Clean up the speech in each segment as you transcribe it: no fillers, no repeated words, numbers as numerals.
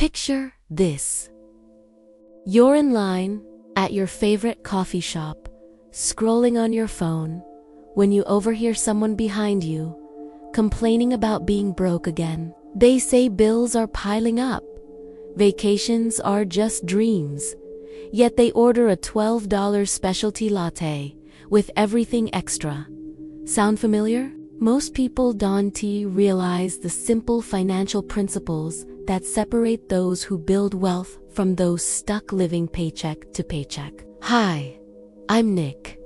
Picture this. You're in line at your favorite coffee shop, scrolling on your phone, when you overhear someone behind you complaining about being broke again. They say bills are piling up, vacations are just dreams, yet they order a $12 specialty latte with everything extra. Sound familiar? Most people don't realize the simple financial principles that separate those who build wealth from those stuck living paycheck to paycheck. Hi, I'm Nick,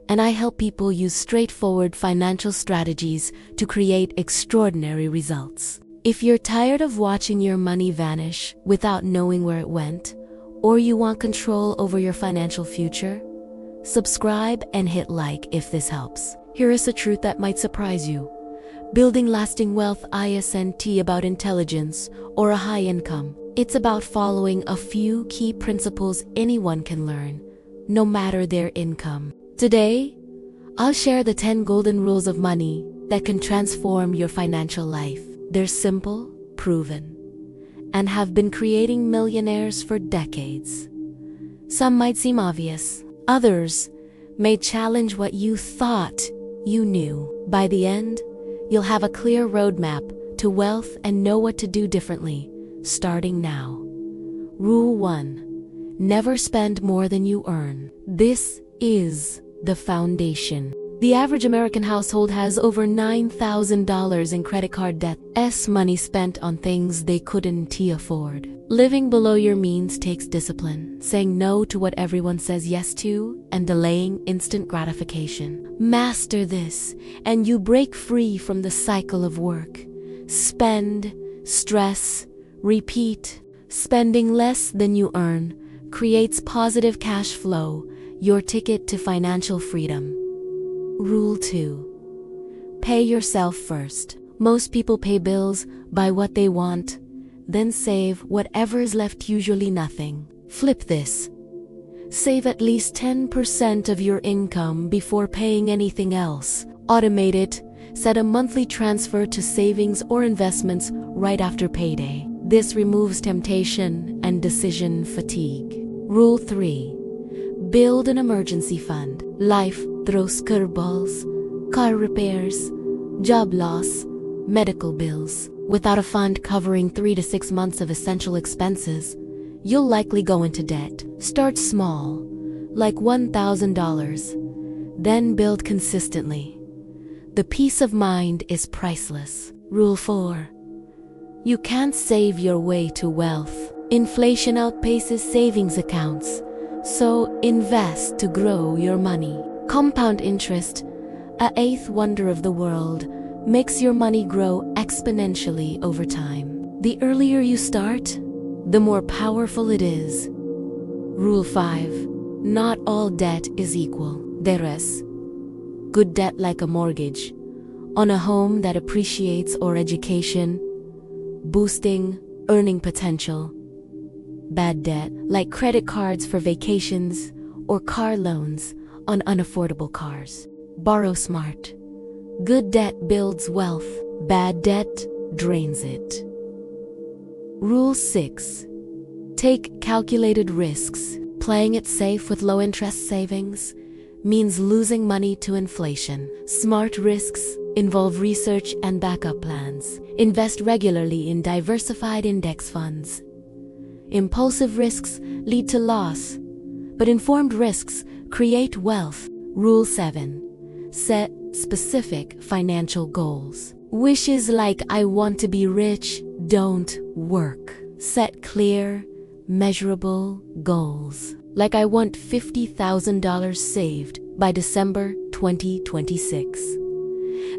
and I help people use straightforward financial strategies to create extraordinary results. If you're tired of watching your money vanish without knowing where it went, or you want control over your financial future, subscribe and hit like if this helps. Here is a truth that might surprise you. Building lasting wealth isn't about intelligence or a high income. It's about following a few key principles anyone can learn, no matter their income. Today, I'll share the 10 golden rules of money that can transform your financial life. They're simple, proven, and have been creating millionaires for decades. Some might seem obvious. Others may challenge what you thought you knew. By the end, you'll have a clear roadmap to wealth and know what to do differently, starting now. Rule 1. Never spend more than you earn. This is the foundation. The average American household has over $9,000 in credit card debt. Money spent on things they couldn't afford. Living below your means takes discipline, saying no to what everyone says yes to, and delaying instant gratification. Master this, and you break free from the cycle of work. Spend, stress, repeat. Spending less than you earn creates positive cash flow, your ticket to financial freedom. Rule 2. Pay yourself first. Most people pay bills, buy what they want, then save whatever is left, usually nothing. Flip this. Save at least 10% of your income before paying anything else. Automate it. Set a monthly transfer to savings or investments right after payday. This removes temptation and decision fatigue. Rule 3. Build an emergency fund. Life throws curveballs, car repairs, job loss, medical bills. Without a fund covering 3 to 6 months of essential expenses, you'll likely go into debt. Start small, like $1,000, then build consistently. The peace of mind is priceless. Rule 4. You can't save your way to wealth. Inflation outpaces savings accounts, so invest to grow your money. Compound interest, an eighth wonder of the world, makes your money grow exponentially over time. The earlier you start, the more powerful it is. Rule 5. Not all debt is equal. There is good debt, like a mortgage on a home that appreciates, or education, boosting earning potential. Bad debt, like credit cards for vacations or car loans on unaffordable cars. Borrow smart. Good debt builds wealth. Bad debt drains it. Rule 6. Take calculated risks. Playing it safe with low-interest savings means losing money to inflation. Smart risks involve research and backup plans. Invest regularly in diversified index funds. Impulsive risks lead to loss, but informed risks create wealth. Rule 7. Set specific financial goals. Wishes like "I want to be rich" don't work. Set clear, measurable goals, like "I want $50,000 saved by December 2026.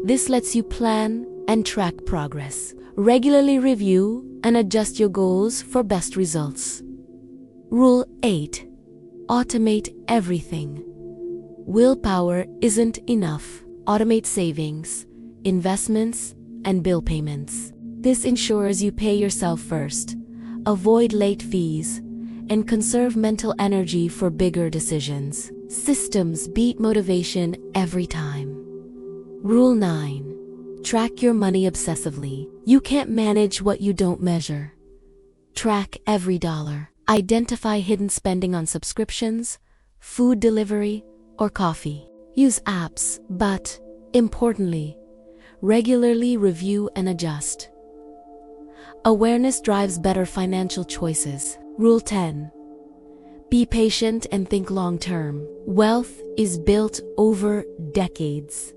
This lets you plan and track progress. Regularly review and adjust your goals for best results. Rule 8. Automate everything. Willpower isn't enough. Automate savings, investments, and bill payments. This ensures you pay yourself first, avoid late fees, and conserve mental energy for bigger decisions. Systems beat motivation every time. Rule 9. Track your money obsessively. You can't manage what you don't measure. Track every dollar. Identify hidden spending on subscriptions, food delivery, or coffee. Use apps, but, importantly, regularly review and adjust. Awareness drives better financial choices. Rule 10. Be patient and think long-term. Wealth is built over decades,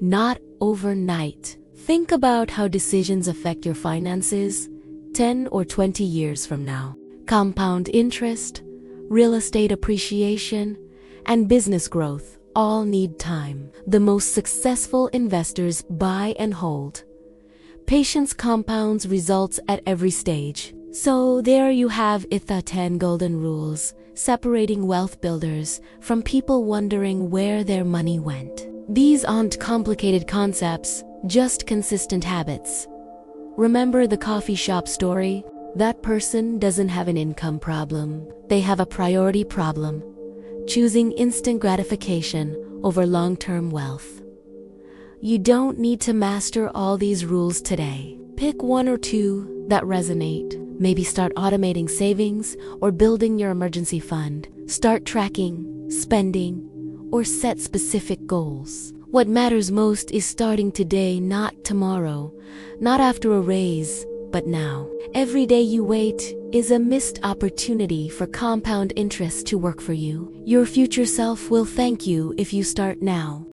not overnight. Think about how decisions affect your finances 10 or 20 years from now. Compound interest, real estate appreciation, and business growth all need time. The most successful investors buy and hold. Patience compounds results at every stage. So there you have it, the 10 golden rules, separating wealth builders from people wondering where their money went. These aren't complicated concepts, just consistent habits. Remember the coffee shop story? That person doesn't have an income problem. They have a priority problem, choosing instant gratification over long-term wealth. You don't need to master all these rules today. Pick one or two that resonate. Maybe start automating savings or building your emergency fund. Start tracking, spending, or set specific goals. What matters most is starting today, not tomorrow, not after a raise, but now. Every day you wait is a missed opportunity for compound interest to work for you. Your future self will thank you if you start now.